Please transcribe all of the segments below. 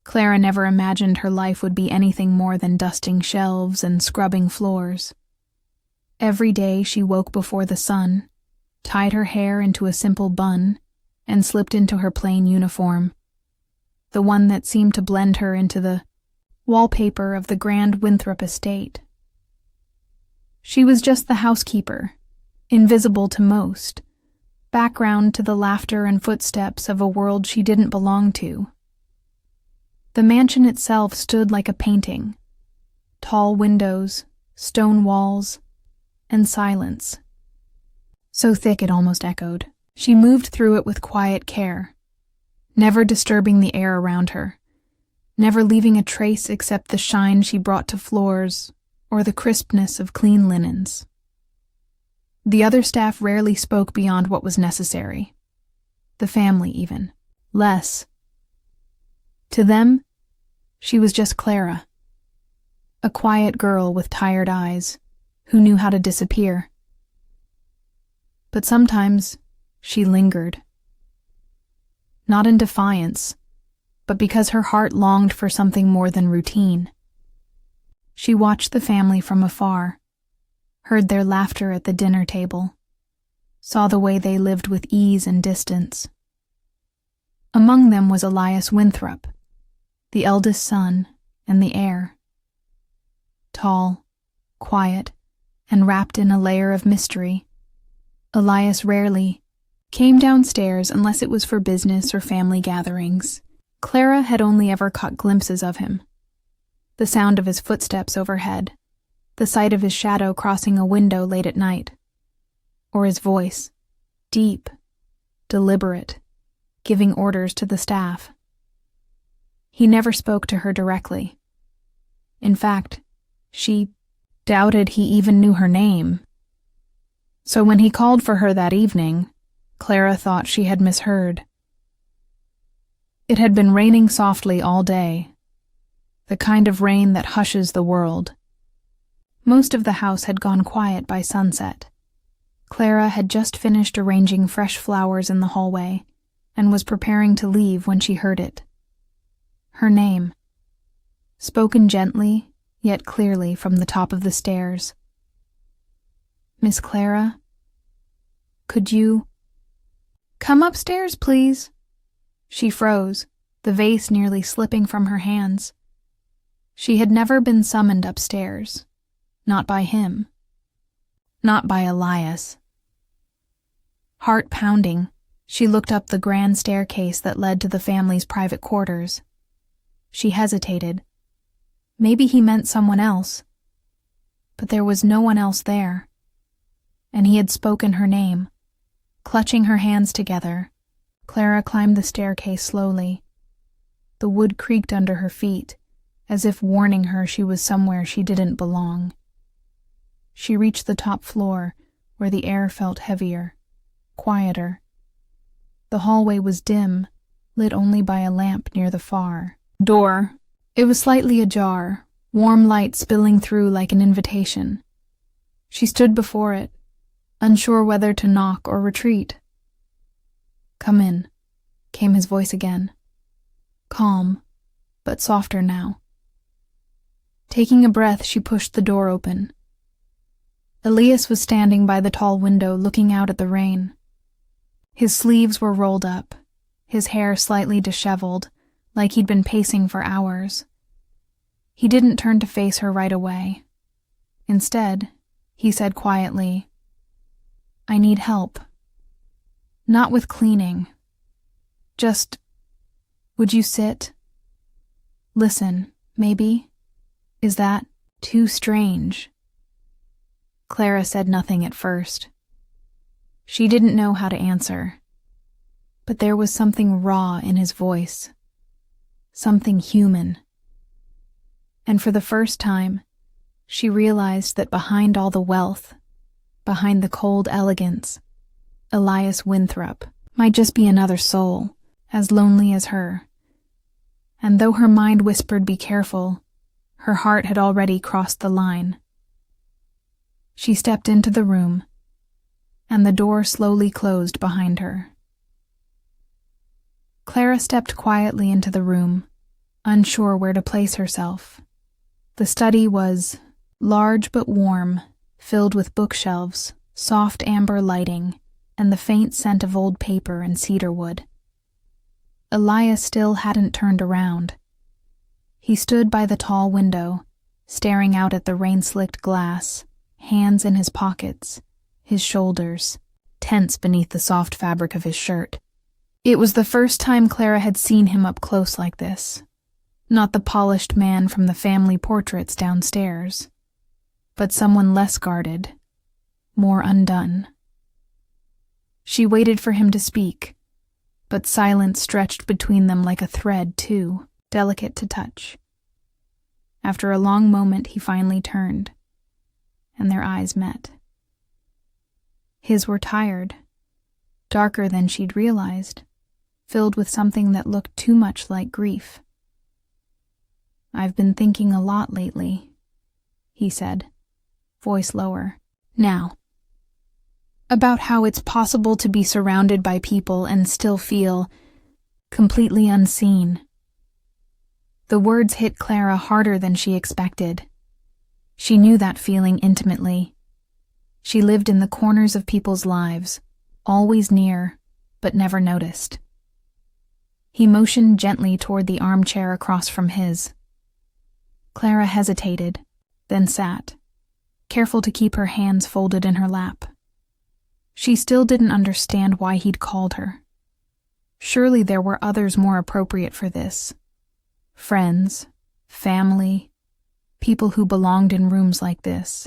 Clara never imagined her life would be anything more than dusting shelves and scrubbing floors. Every day she woke before the sun, tied her hair into a simple bun, and slipped into her plain uniform, the one that seemed to blend her into the wallpaper of the grand Winthrop estate. She was just the housekeeper, invisible to most, background to the laughter and footsteps of a world she didn't belong to. The mansion itself stood like a painting. Tall windows, stone walls, and silence. So thick it almost echoed. She moved through it with quiet care, never disturbing the air around her, never leaving a trace except the shine she brought to floors or the crispness of clean linens. The other staff rarely spoke beyond what was necessary. The family, even. Less. To them, she was just Clara, a quiet girl with tired eyes who knew how to disappear. But sometimes she lingered. Not in defiance, but because her heart longed for something more than routine. She watched the family from afar, heard their laughter at the dinner table, saw the way they lived with ease and distance. Among them was Elias Winthrop, the eldest son and the heir. Tall, quiet, and wrapped in a layer of mystery, Elias rarely came downstairs unless it was for business or family gatherings. Clara had only ever caught glimpses of him. The sound of his footsteps overhead, the sight of his shadow crossing a window late at night, or his voice, deep, deliberate, giving orders to the staff. He never spoke to her directly. In fact, she doubted he even knew her name. So when he called for her that evening, Clara thought she had misheard. It had been raining softly all day, the kind of rain that hushes the world. Most of the house had gone quiet by sunset. Clara had just finished arranging fresh flowers in the hallway and was preparing to leave when she heard it. Her name, spoken gently yet clearly from the top of the stairs. Miss Clara, could you come upstairs, please? She froze, the vase nearly slipping from her hands. She had never been summoned upstairs, not by him, not by Elias. Heart pounding, she looked up the grand staircase that led to the family's private quarters. She hesitated. Maybe he meant someone else. But there was no one else there. And he had spoken her name. Clutching her hands together, Clara climbed the staircase slowly. The wood creaked under her feet, as if warning her she was somewhere she didn't belong. She reached the top floor, where the air felt heavier, quieter. The hallway was dim, lit only by a lamp near the far door. It was slightly ajar, warm light spilling through like an invitation. She stood before it, unsure whether to knock or retreat. "Come in," came his voice again. Calm, but softer now. Taking a breath, she pushed the door open. Elias was standing by the tall window looking out at the rain. His sleeves were rolled up, his hair slightly disheveled, like he'd been pacing for hours. He didn't turn to face her right away. Instead, he said quietly, "I need help. Not with cleaning. Just, would you sit? Listen, maybe? Is that too strange?" Clara said nothing at first. She didn't know how to answer. But there was something raw in his voice. Something human. And for the first time, she realized that behind all the wealth, behind the cold elegance, Elias Winthrop might just be another soul, as lonely as her. And though her mind whispered be careful, her heart had already crossed the line. She stepped into the room, and the door slowly closed behind her. Clara stepped quietly into the room, unsure where to place herself. The study was large but warm, filled with bookshelves, soft amber lighting, and the faint scent of old paper and cedar wood. Elias still hadn't turned around. He stood by the tall window, staring out at the rain-slicked glass, hands in his pockets, his shoulders tense beneath the soft fabric of his shirt. It was the first time Clara had seen him up close like this. Not the polished man from the family portraits downstairs, but someone less guarded, more undone. She waited for him to speak, but silence stretched between them like a thread, too, delicate to touch. After a long moment, he finally turned, and their eyes met. His were tired, darker than she'd realized, filled with something that looked too much like grief. "I've been thinking a lot lately," he said, voice lower. "Now. About how it's possible to be surrounded by people and still feel completely unseen." The words hit Clara harder than she expected. She knew that feeling intimately. She lived in the corners of people's lives, always near, but never noticed. He motioned gently toward the armchair across from his. Clara hesitated, then sat, careful to keep her hands folded in her lap. She still didn't understand why he'd called her. Surely there were others more appropriate for this. Friends, family, people who belonged in rooms like this.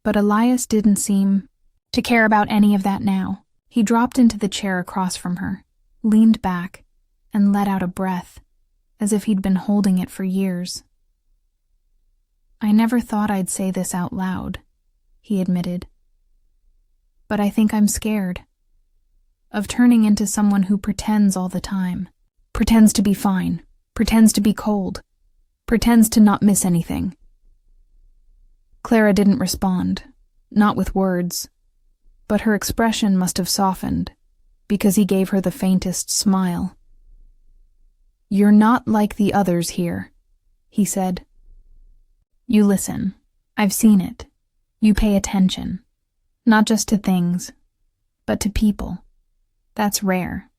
But Elias didn't seem to care about any of that now. He dropped into the chair across from her, leaned back, and let out a breath, as if he'd been holding it for years. "I never thought I'd say this out loud," he admitted. "But I think I'm scared of turning into someone who pretends all the time. Pretends to be fine, pretends to be cold, pretends to not miss anything." Clara didn't respond, not with words, but her expression must have softened, because he gave her the faintest smile. "You're not like the others here," he said. "You listen. I've seen it. You pay attention. Not just to things, but to people. That's rare."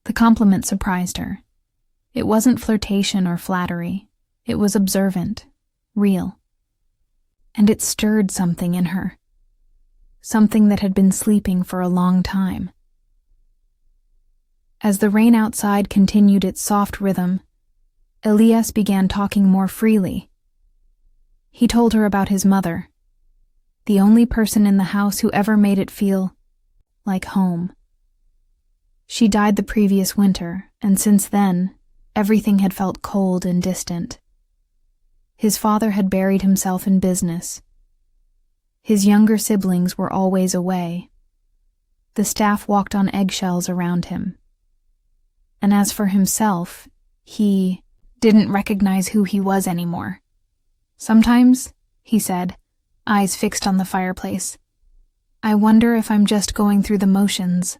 The compliment surprised her. It wasn't flirtation or flattery. It was observant, real. And it stirred something in her. Something that had been sleeping for a long time. As the rain outside continued its soft rhythm, Elias began talking more freely. He told her about his mother, the only person in the house who ever made it feel like home. She died the previous winter, and since then, everything had felt cold and distant. His father had buried himself in business. His younger siblings were always away. The staff walked on eggshells around him. And as for himself, he didn't recognize who he was anymore. "Sometimes," he said, eyes fixed on the fireplace, "I wonder if I'm just going through the motions.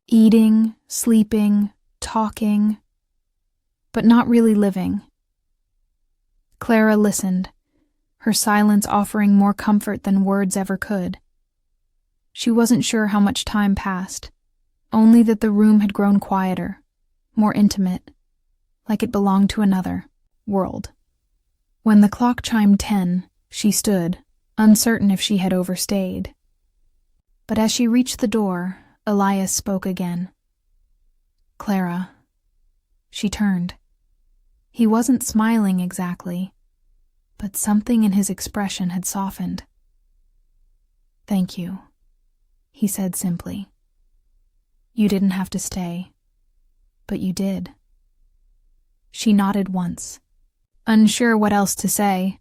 Eating, sleeping, talking, but not really living." Clara listened, her silence offering more comfort than words ever could. She wasn't sure how much time passed, only that the room had grown quieter, more intimate, like it belonged to another world. When the clock chimed 10, she stood, uncertain if she had overstayed. But as she reached the door, Elias spoke again. "Clara." She turned. He wasn't smiling exactly, but something in his expression had softened. "Thank you," he said simply. "You didn't have to stay, but you did." She nodded once, unsure what else to say,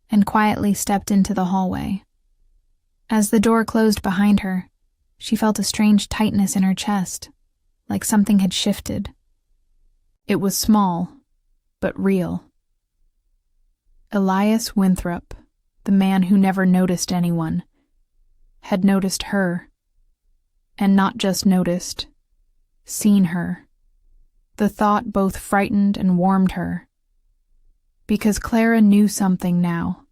and quietly stepped into the hallway. As the door closed behind her, she felt a strange tightness in her chest, like something had shifted. It was small, but real. Elias Winthrop, the man who never noticed anyone, had noticed her, and not just noticed, seen her. The thought both frightened and warmed her. Because Clara knew something now.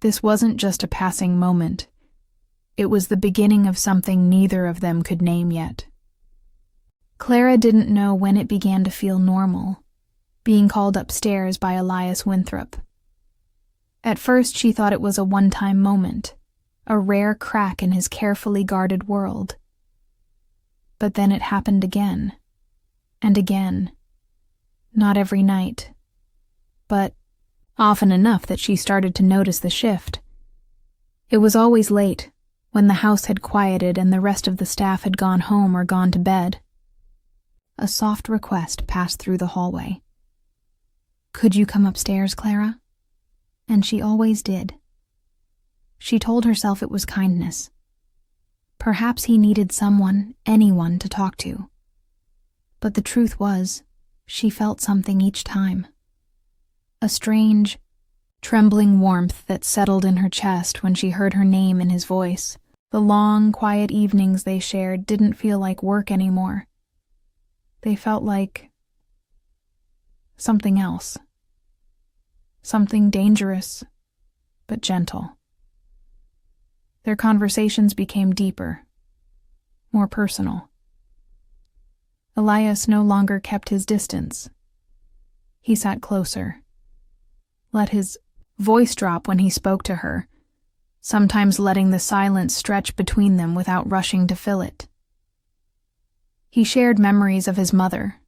This wasn't just a passing moment. It was the beginning of something neither of them could name yet. Clara didn't know when it began to feel normal, being called upstairs by Elias Winthrop. At first she thought it was a one-time moment, a rare crack in his carefully guarded world. But then it happened again, and again. Not every night, but often enough that she started to notice the shift. It was always late, when the house had quieted and the rest of the staff had gone home or gone to bed. A soft request passed through the hallway. "Could you come upstairs, Clara?" And she always did. She told herself it was kindness. Perhaps he needed someone, anyone, to talk to. But the truth was, she felt something each time. A strange, trembling warmth that settled in her chest when she heard her name in his voice. The long, quiet evenings they shared didn't feel like work anymore. They felt like something else. Something dangerous, but gentle. Their conversations became deeper, more personal. Elias no longer kept his distance. He sat closer, let his voice drop when he spoke to her, sometimes letting the silence stretch between them without rushing to fill it. He shared memories of his mother,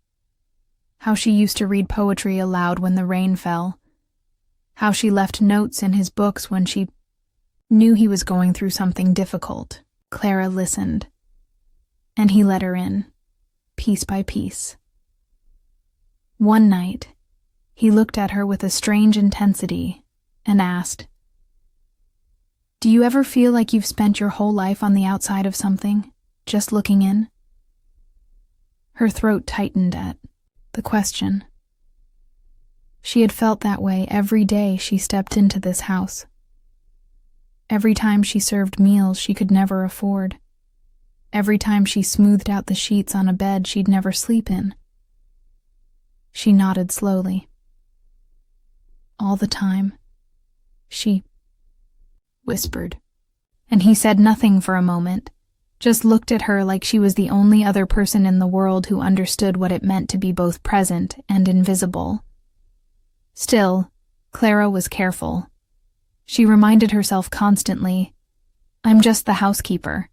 how she used to read poetry aloud when the rain fell, how she left notes in his books when she knew he was going through something difficult. Clara listened, and he let her in, piece by piece. One night, he looked at her with a strange intensity and asked, "Do you ever feel like you've spent your whole life on the outside of something, just looking in?" Her throat tightened at the question. She had felt that way every day she stepped into this house. Every time she served meals she could never afford. Every time she smoothed out the sheets on a bed she'd never sleep in. She nodded slowly. All the time, she whispered. And he said nothing for a moment, just looked at her like she was the only other person in the world who understood what it meant to be both present and invisible. Still, Clara was careful. She reminded herself constantly, "I'm just the housekeeper."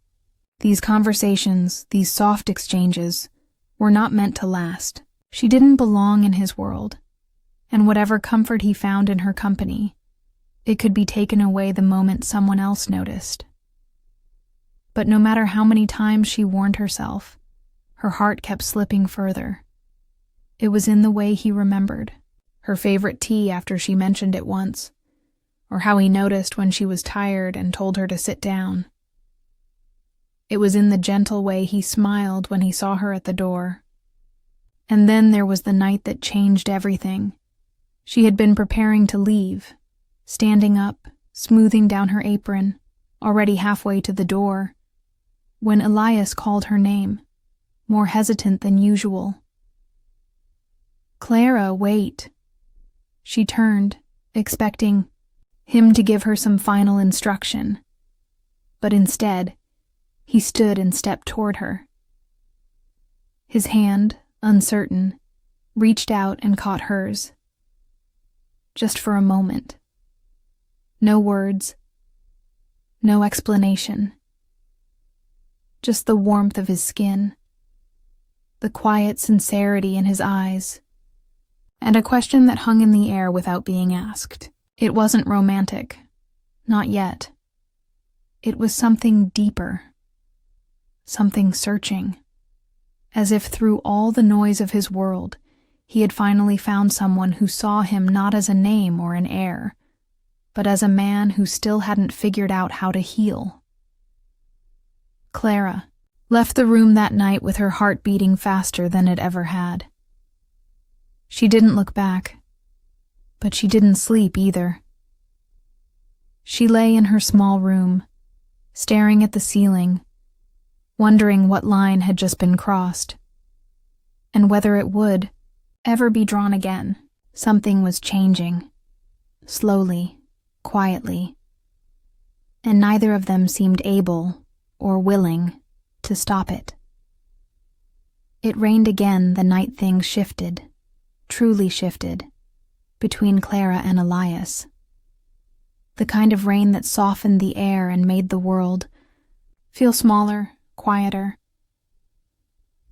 These conversations, these soft exchanges, were not meant to last. She didn't belong in his world, and whatever comfort he found in her company, it could be taken away the moment someone else noticed. But no matter how many times she warned herself, her heart kept slipping further. It was in the way he remembered. Her favorite tea after she mentioned it once, or how he noticed when she was tired and told her to sit down. It was in the gentle way he smiled when he saw her at the door. And then there was the night that changed everything. She had been preparing to leave, standing up, smoothing down her apron, already halfway to the door, when Elias called her name, more hesitant than usual. "Clara, wait." She turned, expecting him to give her some final instruction. But instead, he stood and stepped toward her. His hand, uncertain, reached out and caught hers. Just for a moment. No words, no explanation. Just the warmth of his skin, the quiet sincerity in his eyes, and a question that hung in the air without being asked. It wasn't romantic. Not yet. It was something deeper. Something searching. As if through all the noise of his world, he had finally found someone who saw him not as a name or an heir, but as a man who still hadn't figured out how to heal. Clara left the room that night with her heart beating faster than it ever had. She didn't look back, but she didn't sleep either. She lay in her small room, staring at the ceiling, wondering what line had just been crossed, and whether it would, ever be drawn again. Something was changing, slowly, quietly, and neither of them seemed able or willing to stop it. It rained again the night things shifted, truly shifted, between Clara and Elias. The kind of rain that softened the air and made the world feel smaller, quieter.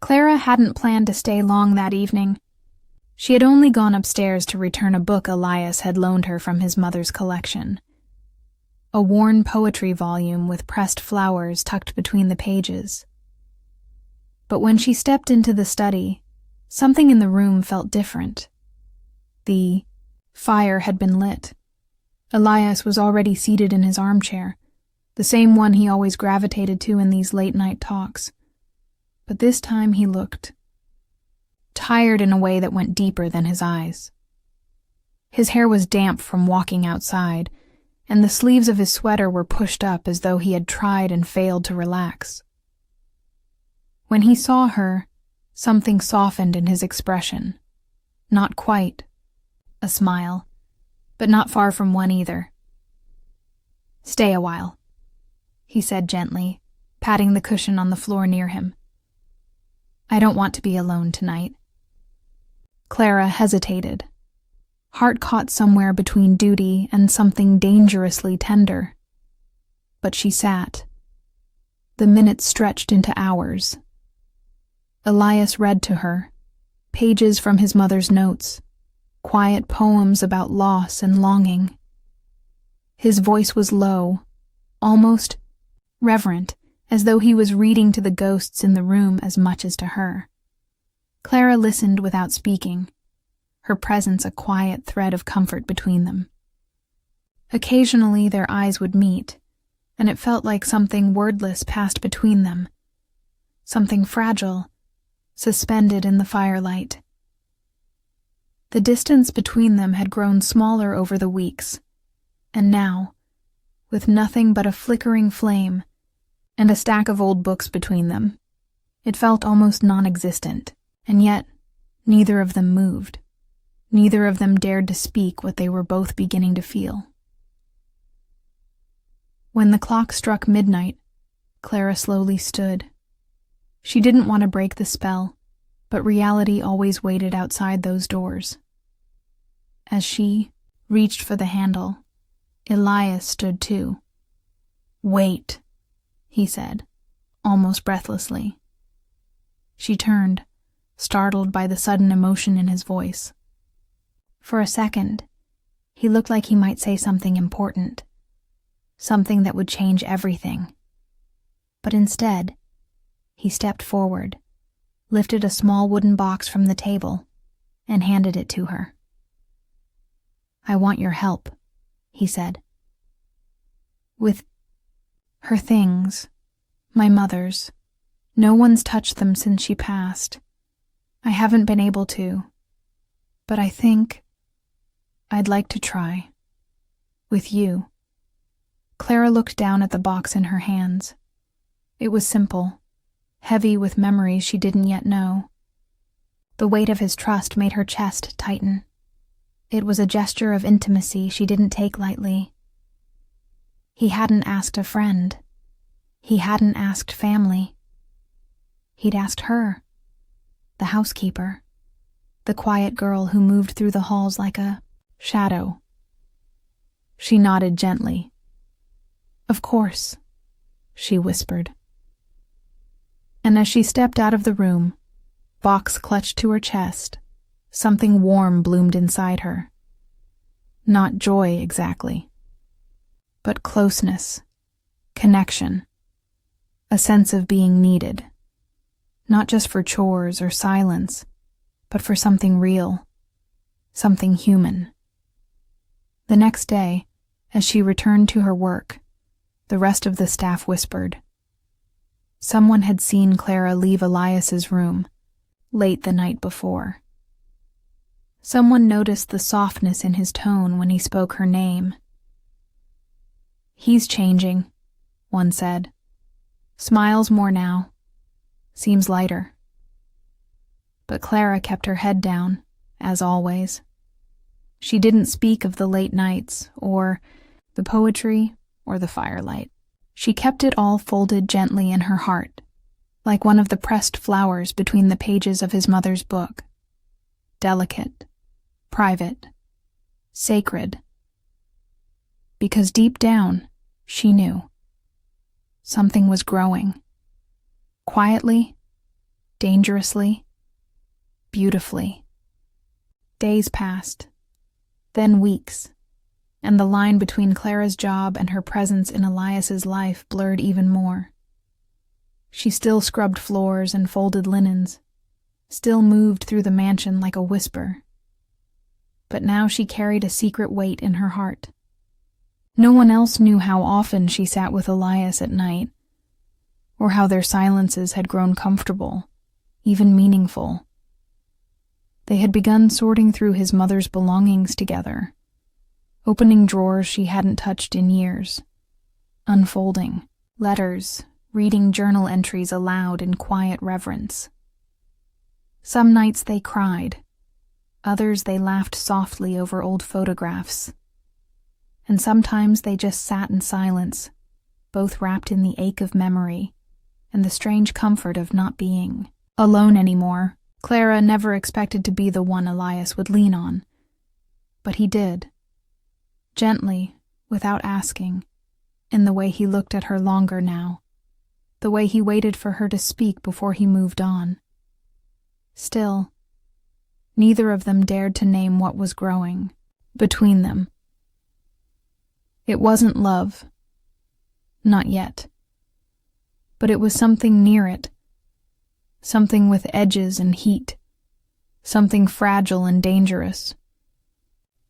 Clara hadn't planned to stay long that evening. She had only gone upstairs to return a book Elias had loaned her from his mother's collection. A worn poetry volume with pressed flowers tucked between the pages. But when she stepped into the study, something in the room felt different. The fire had been lit. Elias was already seated in his armchair, the same one he always gravitated to in these late-night talks. But this time he looked tired in a way that went deeper than his eyes. His hair was damp from walking outside, and the sleeves of his sweater were pushed up as though he had tried and failed to relax. When he saw her, something softened in his expression. Not quite a smile, but not far from one either. "Stay a while," he said gently, patting the cushion on the floor near him. "I don't want to be alone tonight." Clara hesitated, heart caught somewhere between duty and something dangerously tender. But she sat. The minutes stretched into hours. Elias read to her, pages from his mother's notes, quiet poems about loss and longing. His voice was low, almost reverent, as though he was reading to the ghosts in the room as much as to her. Clara listened without speaking, her presence a quiet thread of comfort between them. Occasionally their eyes would meet, and it felt like something wordless passed between them, something fragile, suspended in the firelight. The distance between them had grown smaller over the weeks, and now, with nothing but a flickering flame and a stack of old books between them, it felt almost non-existent, and yet neither of them moved. Neither of them dared to speak what they were both beginning to feel. When the clock struck midnight, Clara slowly stood. She didn't want to break the spell, but reality always waited outside those doors. As she reached for the handle, Elias stood too. "Wait," he said, almost breathlessly. She turned, startled by the sudden emotion in his voice. For a second, he looked like he might say something important, something that would change everything. But instead, he stepped forward, lifted a small wooden box from the table, and handed it to her. "I want your help," he said. "With her things, my mother's. No one's touched them since she passed. I haven't been able to, but I think I'd like to try. With you." Clara looked down at the box in her hands. It was simple, heavy with memories she didn't yet know. The weight of his trust made her chest tighten. It was a gesture of intimacy she didn't take lightly. He hadn't asked a friend. He hadn't asked family. He'd asked her, the housekeeper, the quiet girl who moved through the halls like a shadow. She nodded gently. "Of course," she whispered. And as she stepped out of the room, box clutched to her chest, something warm bloomed inside her. Not joy exactly, but closeness, connection, a sense of being needed, not just for chores or silence, but for something real, something human. The next day, as she returned to her work, the rest of the staff whispered. Someone had seen Clara leave Elias's room late the night before. Someone noticed the softness in his tone when he spoke her name. "He's changing," one said. "Smiles more now. Seems lighter." But Clara kept her head down, as always. She didn't speak of the late nights, or the poetry, or the firelight. She kept it all folded gently in her heart, like one of the pressed flowers between the pages of his mother's book. Delicate, private, sacred. Because deep down, she knew. Something was growing. Quietly, dangerously, beautifully. Days passed, then weeks, and the line between Clara's job and her presence in Elias's life blurred even more. She still scrubbed floors and folded linens, still moved through the mansion like a whisper. But now she carried a secret weight in her heart. No one else knew how often she sat with Elias at night, or how their silences had grown comfortable, even meaningful. They had begun sorting through his mother's belongings together, opening drawers she hadn't touched in years, unfolding letters, reading journal entries aloud in quiet reverence. Some nights they cried, others they laughed softly over old photographs, and sometimes they just sat in silence, both wrapped in the ache of memory and the strange comfort of not being alone anymore. Clara never expected to be the one Elias would lean on, but he did. Gently, without asking, in the way he looked at her longer now, the way he waited for her to speak before he moved on. Still, neither of them dared to name what was growing between them. It wasn't love. Not yet. But it was something near it. Something with edges and heat. Something fragile and dangerous.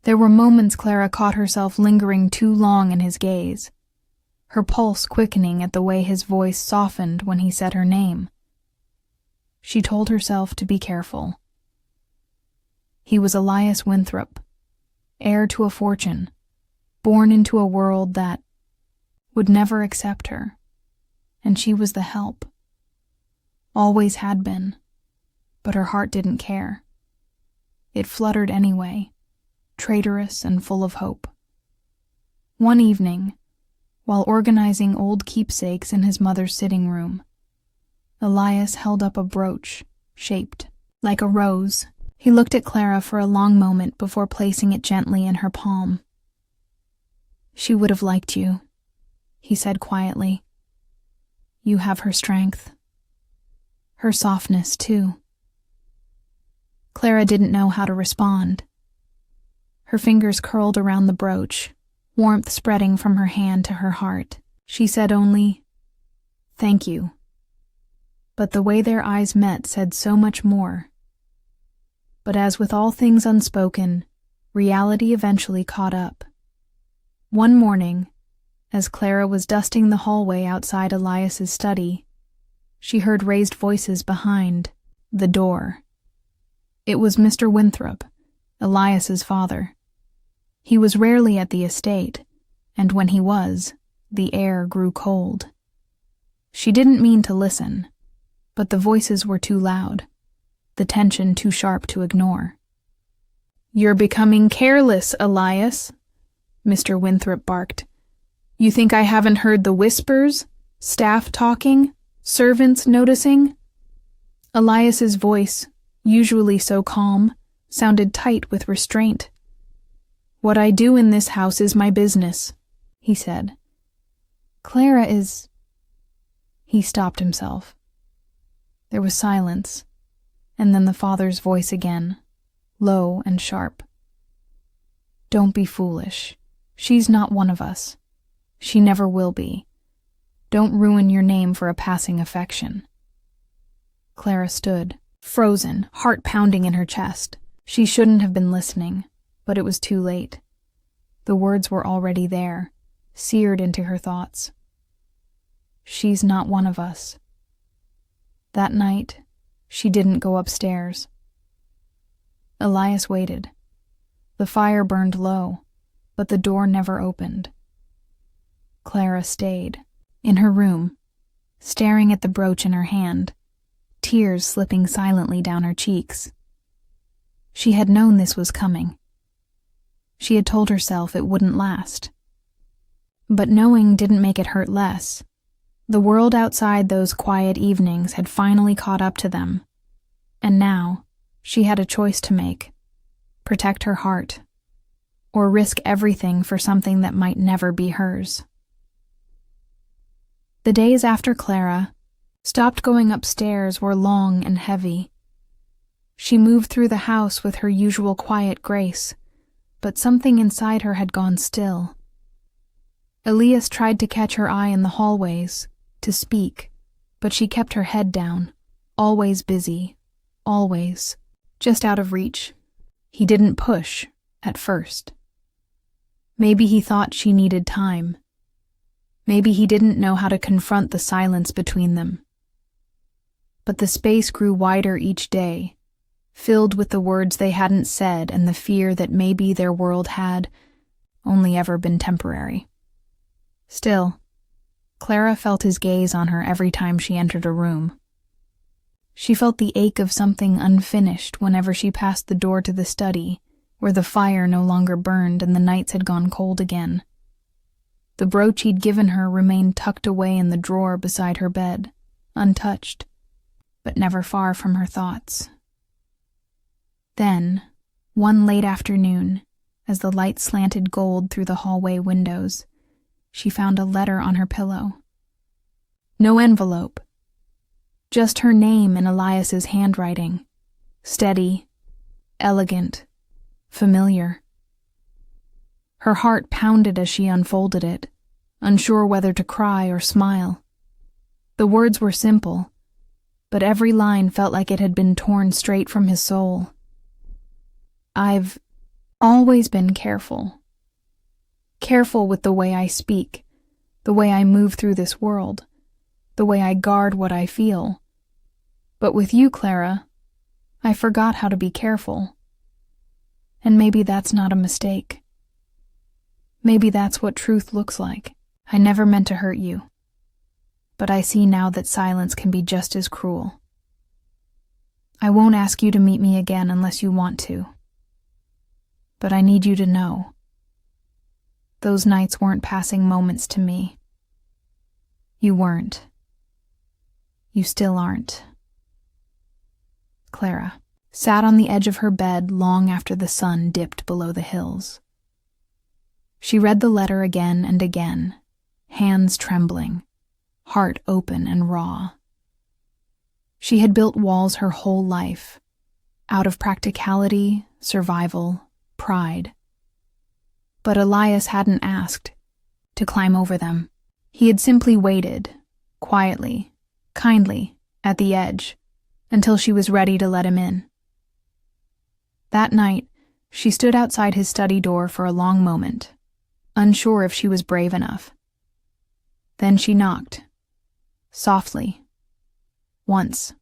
There were moments Clara caught herself lingering too long in his gaze, her pulse quickening at the way his voice softened when he said her name. She told herself to be careful. He was Elias Winthrop, heir to a fortune, born into a world that would never accept her, and she was the help. Always had been, but her heart didn't care. It fluttered anyway, traitorous and full of hope. One evening, while organizing old keepsakes in his mother's sitting room, Elias held up a brooch, shaped like a rose. He looked at Clara for a long moment before placing it gently in her palm. "She would have liked you," he said quietly. "You have her strength. Her softness, too." Clara didn't know how to respond. Her fingers curled around the brooch, warmth spreading from her hand to her heart. She said only, "Thank you." But the way their eyes met said so much more. But as with all things unspoken, reality eventually caught up. One morning, as Clara was dusting the hallway outside Elias's study, she heard raised voices behind the door. It was Mr. Winthrop, Elias's father. He was rarely at the estate, and when he was, the air grew cold. She didn't mean to listen, but the voices were too loud, the tension too sharp to ignore. "You're becoming careless, Elias," Mr. Winthrop barked. "You think I haven't heard the whispers, staff talking, servants noticing?" Elias's voice, usually so calm, sounded tight with restraint. "What I do in this house is my business," he said. "Clara is—" He stopped himself. There was silence, and then the father's voice again, low and sharp. "Don't be foolish. She's not one of us. She never will be. Don't ruin your name for a passing affection." Clara stood, frozen, heart pounding in her chest. She shouldn't have been listening, but it was too late. The words were already there, seared into her thoughts. She's not one of us. That night, she didn't go upstairs. Elias waited. The fire burned low, but the door never opened. Clara stayed, in her room, staring at the brooch in her hand, tears slipping silently down her cheeks. She had known this was coming. She had told herself it wouldn't last. But knowing didn't make it hurt less. The world outside those quiet evenings had finally caught up to them. And now, she had a choice to make. Protect her heart, or risk everything for something that might never be hers. The days after Clara stopped going upstairs were long and heavy. She moved through the house with her usual quiet grace, but something inside her had gone still. Elias tried to catch her eye in the hallways, to speak, but she kept her head down, always busy, always, just out of reach. He didn't push, at first. Maybe he thought she needed time. Maybe he didn't know how to confront the silence between them. But the space grew wider each day, filled with the words they hadn't said and the fear that maybe their world had only ever been temporary. Still, Clara felt his gaze on her every time she entered a room. She felt the ache of something unfinished whenever she passed the door to the study, where the fire no longer burned and the nights had gone cold again. The brooch he'd given her remained tucked away in the drawer beside her bed, untouched, but never far from her thoughts. Then, one late afternoon, as the light slanted gold through the hallway windows, she found a letter on her pillow. No envelope. Just her name in Elias's handwriting. Steady, elegant, familiar. Her heart pounded as she unfolded it, unsure whether to cry or smile. The words were simple, but every line felt like it had been torn straight from his soul. I've always been careful. Careful with the way I speak, the way I move through this world, the way I guard what I feel. But with you, Clara, I forgot how to be careful. And maybe that's not a mistake. Maybe that's what truth looks like. I never meant to hurt you. But I see now that silence can be just as cruel. I won't ask you to meet me again unless you want to. But I need you to know. Those nights weren't passing moments to me. You weren't. You still aren't. Clara sat on the edge of her bed long after the sun dipped below the hills. She read the letter again and again, hands trembling, heart open and raw. She had built walls her whole life, out of practicality, survival, pride. But Elias hadn't asked to climb over them. He had simply waited, quietly, kindly, at the edge, until she was ready to let him in. That night, she stood outside his study door for a long moment, unsure if she was brave enough. Then she knocked, softly, once.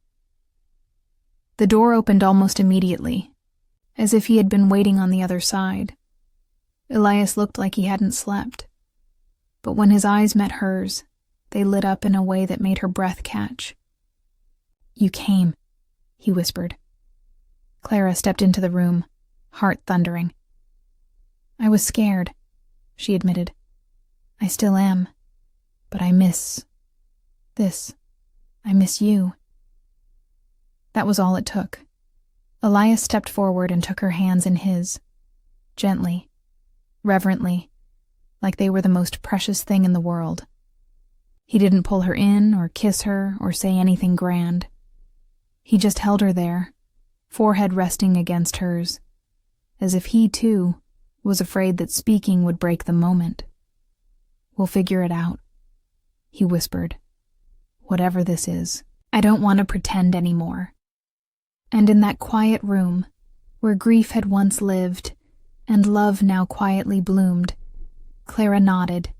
The door opened almost immediately, as if he had been waiting on the other side. Elias looked like he hadn't slept, but when his eyes met hers, they lit up in a way that made her breath catch. "You came," he whispered. Clara stepped into the room, heart thundering. "I was scared," she admitted. "I still am, but I miss this. I miss you." That was all it took. Elias stepped forward and took her hands in his, gently, reverently, like they were the most precious thing in the world. He didn't pull her in or kiss her or say anything grand. He just held her there, forehead resting against hers, as if he, too, was afraid that speaking would break the moment. "We'll figure it out," he whispered. "Whatever this is, I don't want to pretend anymore." And in that quiet room, where grief had once lived, and love now quietly bloomed, Clara nodded,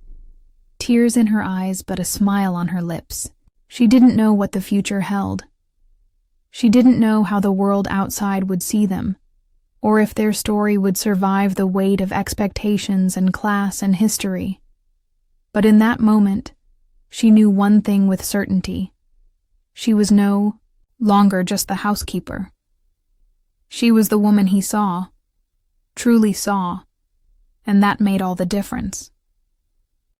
tears in her eyes but a smile on her lips. She didn't know what the future held. She didn't know how the world outside would see them, or if their story would survive the weight of expectations and class and history. But in that moment, she knew one thing with certainty. She was no longer just the housekeeper. She was the woman he saw, truly saw, and that made all the difference.